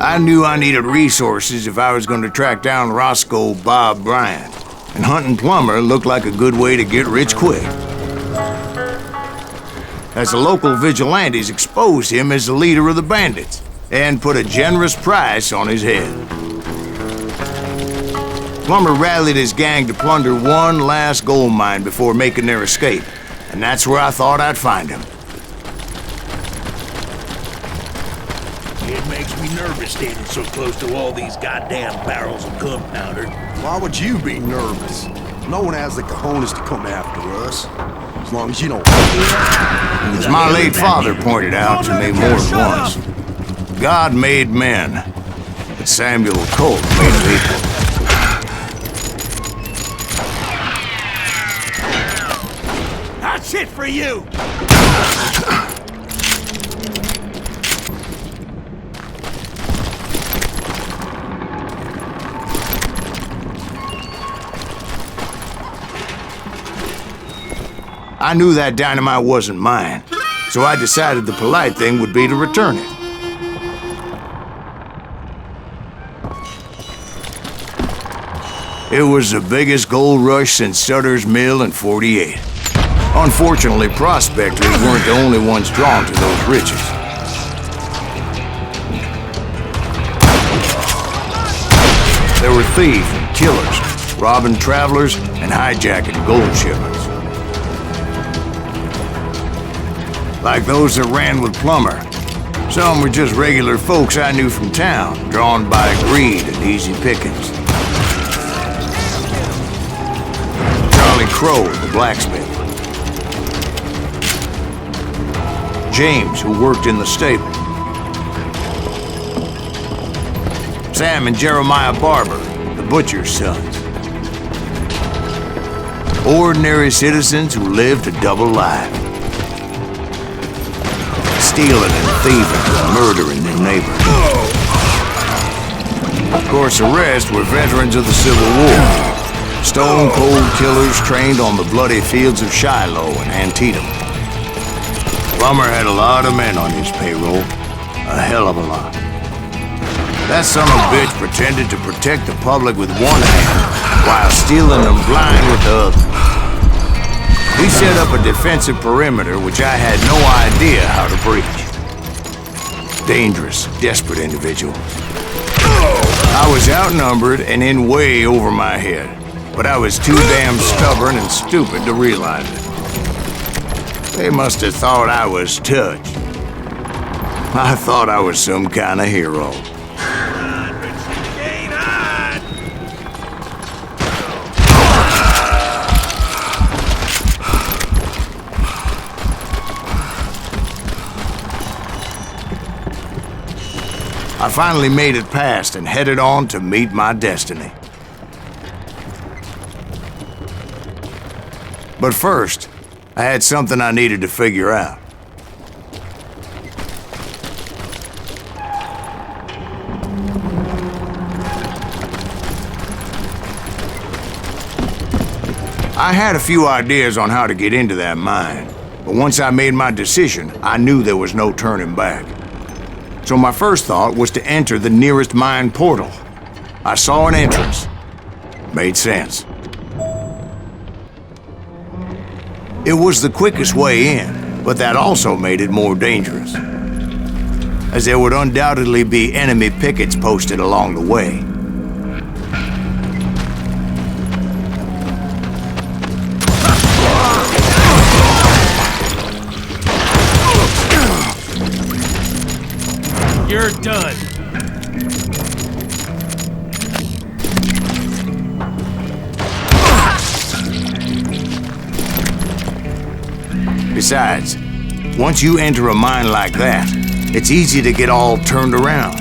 I knew I needed resources if I was going to track down Roscoe Bob Bryant, and hunting Plummer looked like a good way to get rich quick. As the local vigilantes exposed him as the leader of the bandits, and put a generous price on his head. Plummer rallied his gang to plunder one last gold mine before making their escape, and that's where I thought I'd find him. It makes me nervous standing so close to all these goddamn barrels of gunpowder. Why would you be nervous? No one has the cojones to come after us. As long as you don't... As my late father pointed out to me more than once, God made men, but Samuel Colt made people. That's it for you! I knew that dynamite wasn't mine, so I decided the polite thing would be to return it. It was the biggest gold rush since Sutter's Mill in '48. Unfortunately, prospectors weren't the only ones drawn to those riches. There were thieves and killers, robbing travelers and hijacking gold shipments. Like those that ran with Plummer. Some were just regular folks I knew from town, drawn by greed and easy pickings. Charlie Crow, the blacksmith. James, who worked in the stable. Sam and Jeremiah Barber, the butcher's sons. Ordinary citizens who lived a double life. Stealing and thieving and murdering their neighbors. Of course, the rest were veterans of the Civil War. Stone-cold killers trained on the bloody fields of Shiloh and Antietam. Plummer had a lot of men on his payroll. A hell of a lot. That son of a bitch pretended to protect the public with one hand while stealing them blind with the other. He set up a defensive perimeter which I had no idea how to breach. Dangerous, desperate individual. I was outnumbered and in way over my head, but I was too damn stubborn and stupid to realize it. They must have thought I was touched. I thought I was some kind of hero. I finally made it past and headed on to meet my destiny. But first, I had something I needed to figure out. I had a few ideas on how to get into that mine, but once I made my decision, I knew there was no turning back. So my first thought was to enter the nearest mine portal. I saw an entrance. Made sense. It was the quickest way in, but that also made it more dangerous, as there would undoubtedly be enemy pickets posted along the way. You're done. Besides, once you enter a mine like that, it's easy to get all turned around.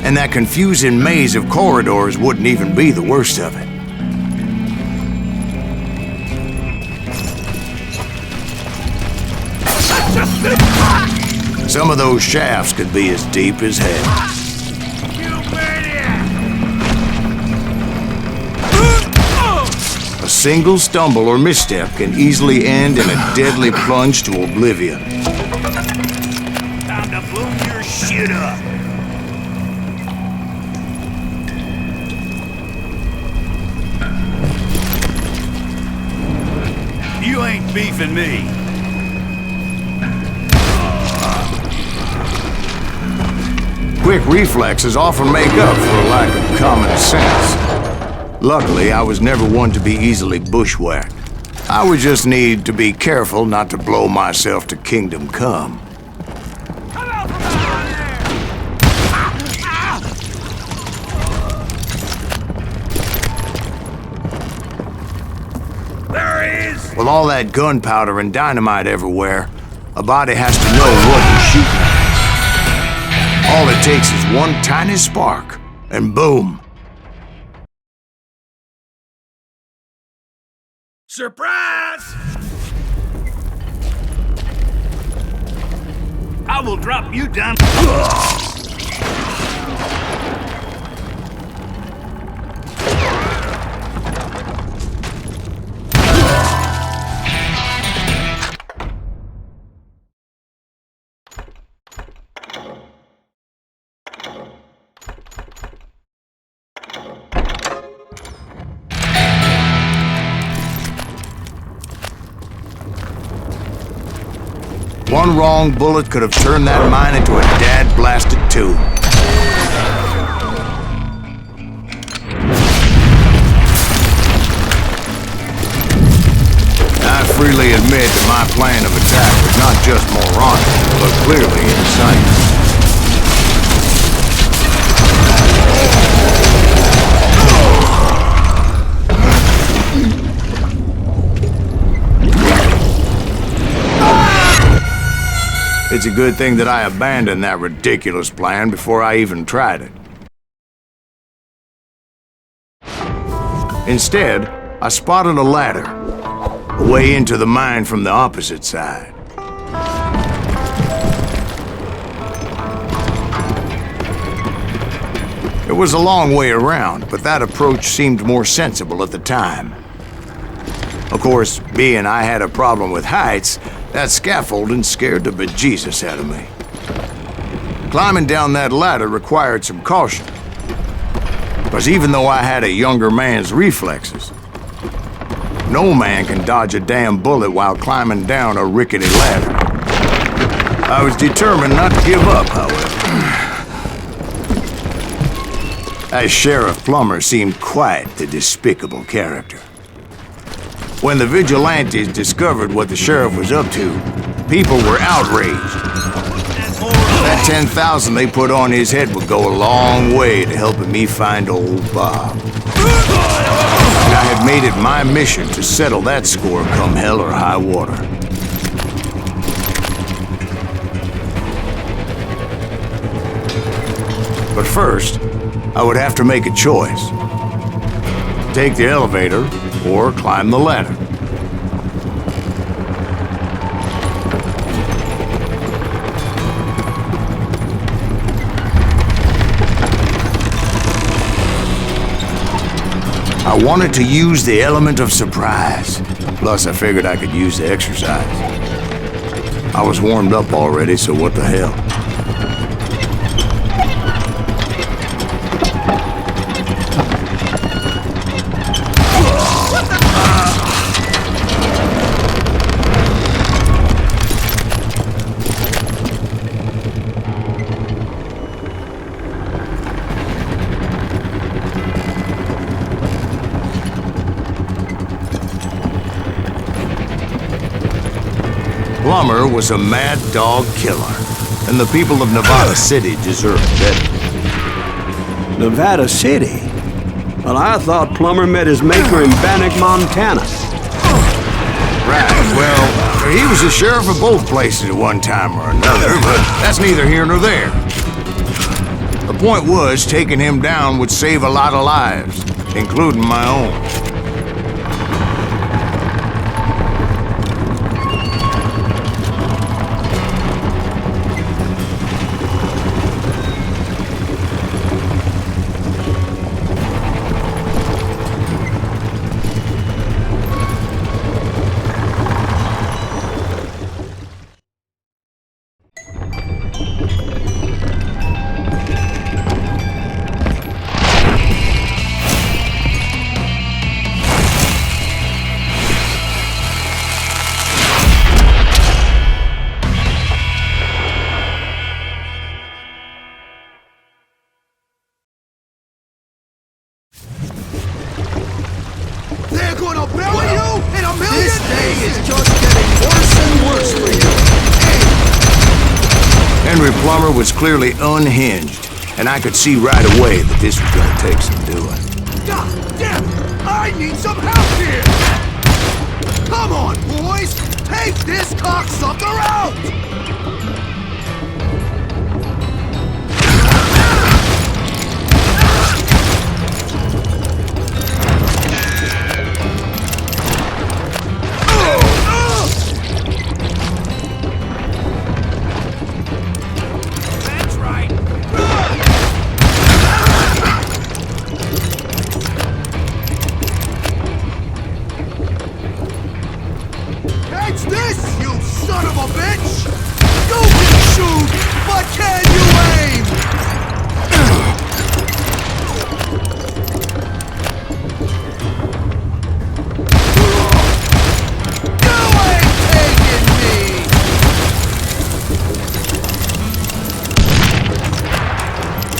And that confusing maze of corridors wouldn't even be the worst of it. Some of those shafts could be as deep as hell. A single stumble or misstep can easily end in a deadly plunge to oblivion. Time to blow your shit. it up! You ain't beefing me. Quick reflexes often make up for a lack of common sense. Luckily, I was never one to be easily bushwhacked. I would just need to be careful not to blow myself to kingdom come. With all that gunpowder and dynamite everywhere, a body has to know what he's shooting at. All it takes is one tiny spark, and boom. Surprise! I will drop you down. One wrong bullet could have turned that mine into a dad-blasted tomb. I freely admit that my plan of attack was not just moronic, but clearly insane. It's a good thing that I abandoned that ridiculous plan before I even tried it. Instead, I spotted a ladder, a way into the mine from the opposite side. It was a long way around, but that approach seemed more sensible at the time. Of course, being I had a problem with heights, that scaffolding scared the bejesus out of me. Climbing down that ladder required some caution. Because even though I had a younger man's reflexes, no man can dodge a damn bullet while climbing down a rickety ladder. I was determined not to give up, however. As Sheriff Plummer seemed quite the despicable character. When the vigilantes discovered what the sheriff was up to, people were outraged. That 10,000 they put on his head would go a long way to helping me find old Bob. And I had made it my mission to settle that score come hell or high water. But first, I would have to make a choice. Take the elevator or climb the ladder. I wanted to use the element of surprise. Plus, I figured I could use the exercise. I was warmed up already, so what the hell? Plummer was a mad dog killer, and the people of Nevada City deserved better. Nevada City? Well, I thought Plummer met his maker in Bannock, Montana. Right, well, he was the sheriff of both places at one time or another, but that's neither here nor there. The point was, taking him down would save a lot of lives, including my own. It's just getting worse and worse for you. Henry Plummer was clearly unhinged, and I could see right away that this was gonna take some doing. God damn it! I need some help here! Come on, boys! Take this cocksucker out! Catch this, you son of a bitch! You can shoot, but can you aim? You ain't taking me!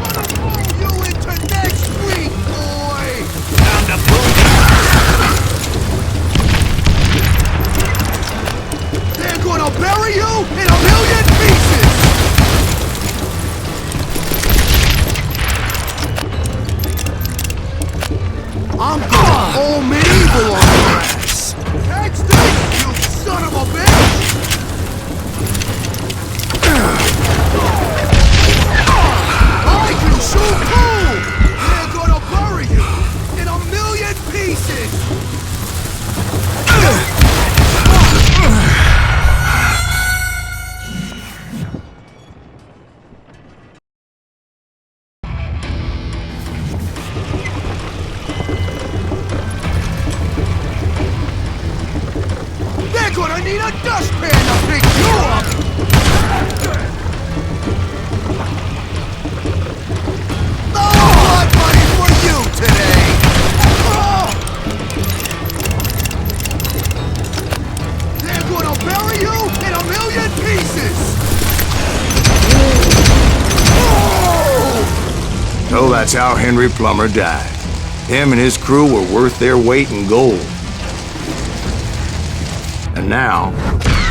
Gonna pull you into next week, boy! Time to boom. They're gonna bury you in a million pieces! I'm gonna full medieval on your ass! Catch this, you son of a bitch! I can shoot too! They're gonna bury you in a million pieces! They're gonna need a dustpan to pick you up! No blood money for you today! Oh! They're gonna bury you in a million pieces! Oh! So that's how Henry Plummer died. Him and his crew were worth their weight in gold. And now,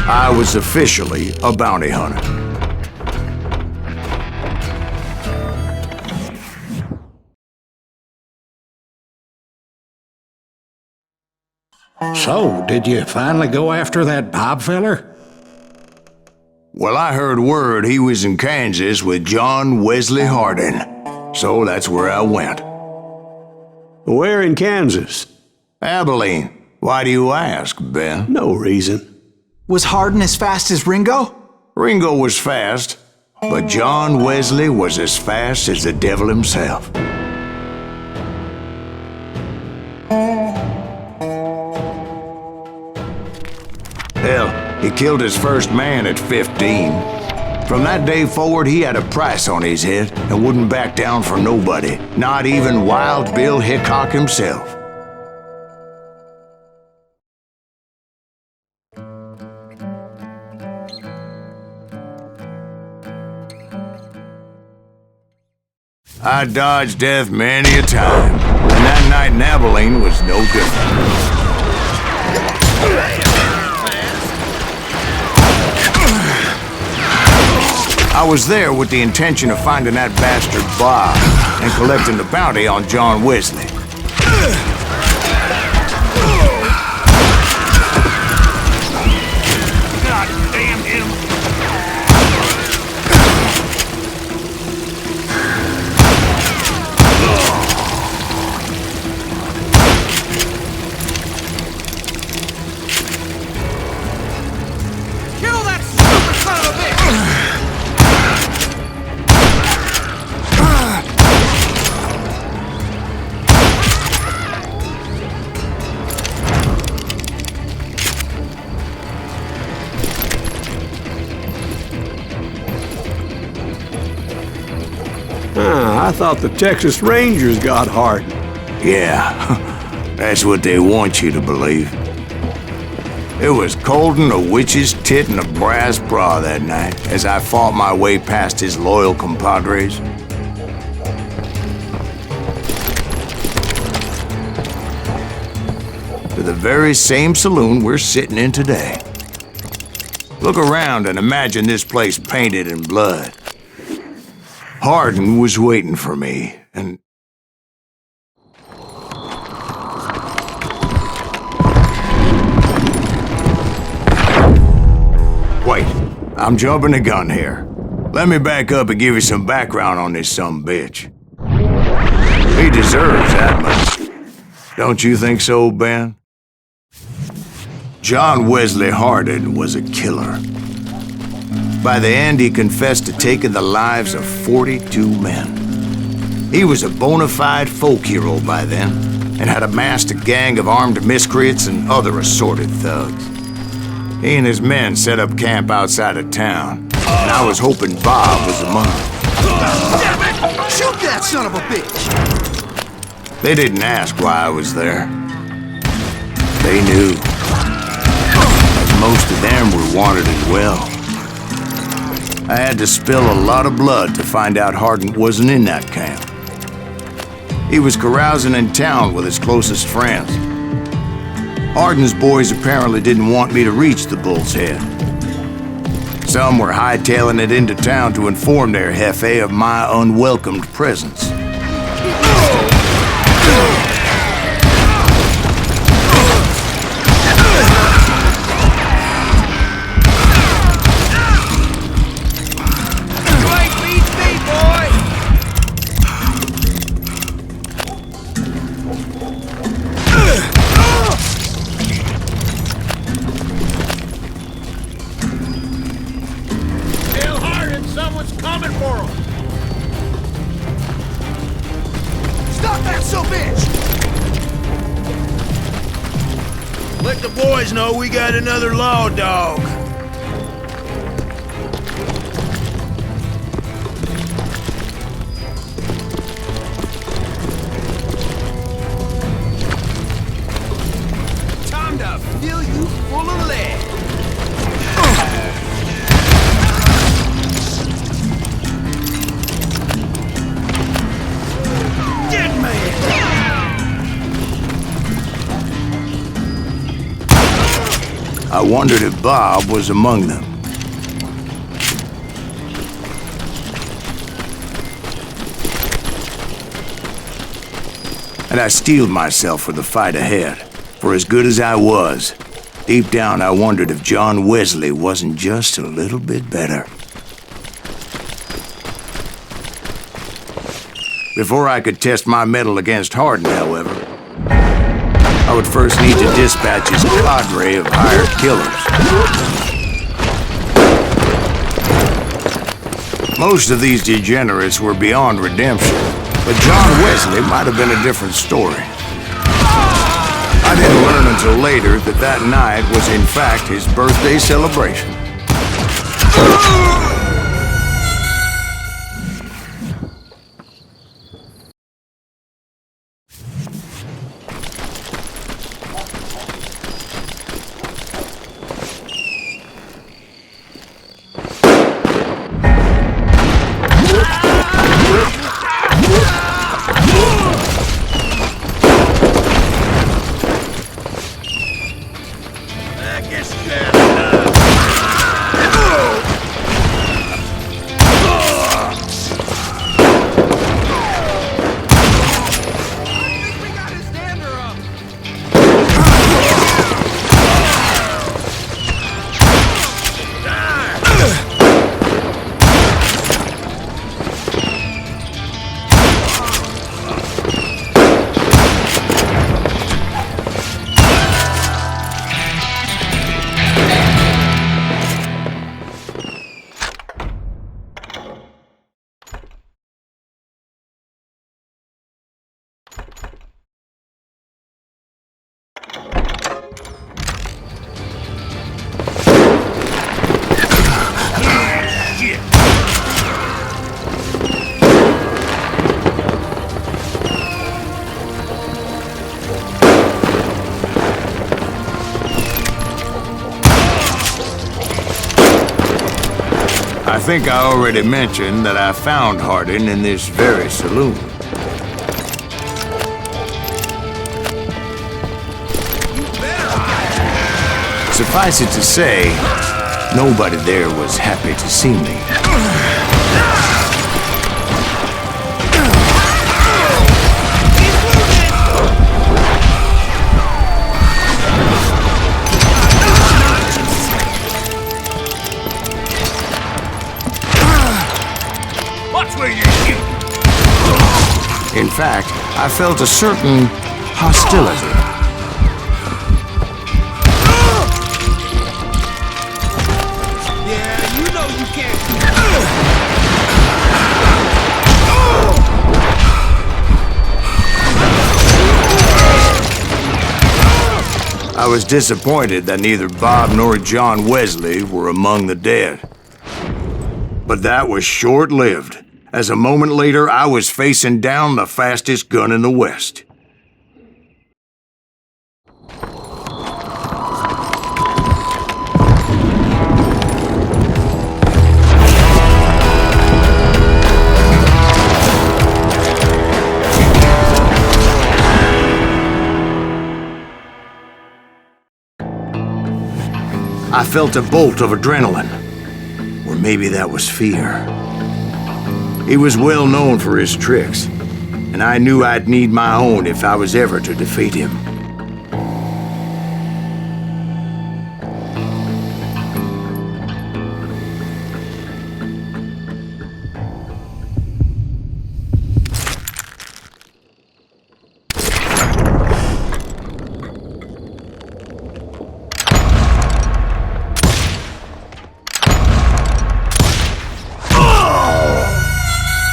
I was officially a bounty hunter. So, did you finally go after that Bob feller? Well, I heard word he was in Kansas with John Wesley Hardin. So that's where I went. Where in Kansas? Abilene. Why do you ask, Ben? No reason. Was Hardin as fast as Ringo? Ringo was fast, but John Wesley was as fast as the devil himself. Hell, he killed his first man at 15. From that day forward, he had a price on his head and wouldn't back down for nobody, not even Wild Bill Hickok himself. I dodged death many a time, and that night in Abilene was no different. I was there with the intention of finding that bastard Bob and collecting the bounty on John Wesley. God damn him! Kill that stupid son of a bitch! I thought the Texas Rangers got Hardin. Yeah, that's what they want you to believe. It was coldin' a witch's tit and a brass bra that night as I fought my way past his loyal compadres. to the very same saloon we're sitting in today. Look around and imagine this place painted in blood. Hardin was waiting for me, and... Wait, I'm jumping the gun here. Let me back up and give you some background on this sumbitch. He deserves that much. Don't you think so, Ben? John Wesley Hardin was a killer. By the end, he confessed to taking the lives of 42 men. He was a bona fide folk hero by then, and had amassed a gang of armed miscreants and other assorted thugs. He and his men set up camp outside of town, and I was hoping Bob was among them. Damn it! Shoot that son of a bitch! They didn't ask why I was there. They knew. Most of them were wanted as well. I had to spill a lot of blood to find out Hardin wasn't in that camp. He was carousing in town with his closest friends. Hardin's boys apparently didn't want me to reach the Bull's Head. Some were hightailing it into town to inform their jefe of my unwelcomed presence. Let the boys know we got another law dog. Time to fill you full of lead. Dead man! I wondered if Bob was among them. And I steeled myself for the fight ahead. For as good as I was, deep down I wondered if John Wesley wasn't just a little bit better. Before I could test my mettle against Hardin, however, I would first need to dispatch his cadre of hired killers. Most of these degenerates were beyond redemption, but John Wesley might have been a different story. I didn't learn until later that that night was in fact his birthday celebration. I think I already mentioned that I found Hardin in this very saloon. You Suffice it to say, nobody there was happy to see me. Watch where you're shooting. In fact, I felt a certain hostility. Yeah, you know you can't. I was disappointed that neither Bob nor John Wesley were among the dead. But that was short-lived, as a moment later I was facing down the fastest gun in the West. I felt a bolt of adrenaline, or maybe that was fear. He was well known for his tricks, and I knew I'd need my own if I was ever to defeat him.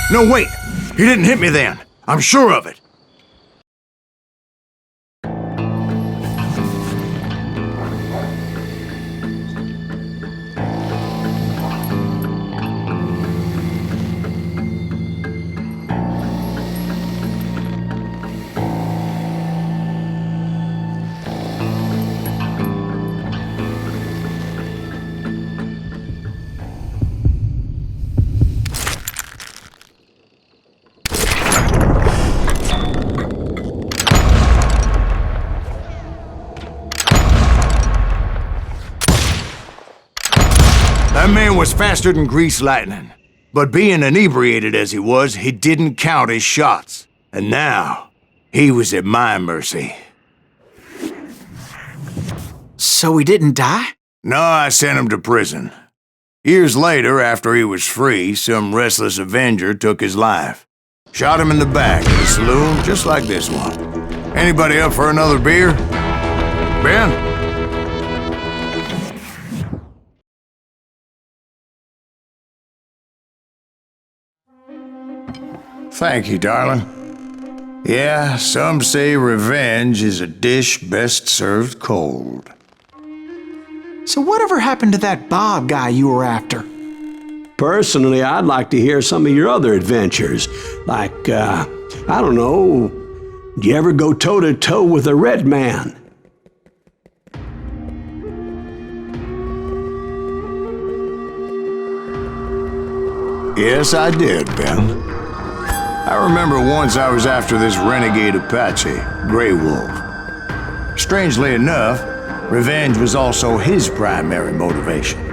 No, wait! He didn't hit me then. I'm sure of it. That man was faster than greased lightning. But being inebriated as he was, he didn't count his shots. And now, he was at my mercy. So he didn't die? No, I sent him to prison. Years later, after he was free, some restless Avenger took his life. Shot him in the back at a saloon just like this one. Anybody up for another beer? Ben? Thank you, darling. Yeah, some say revenge is a dish best served cold. So whatever happened to that Bob guy you were after? Personally, I'd like to hear some of your other adventures. Like, I don't know, do you ever go toe-to-toe with a red man? Yes, I did, Ben. I remember once I was after this renegade Apache, Grey Wolf. Strangely enough, revenge was also his primary motivation.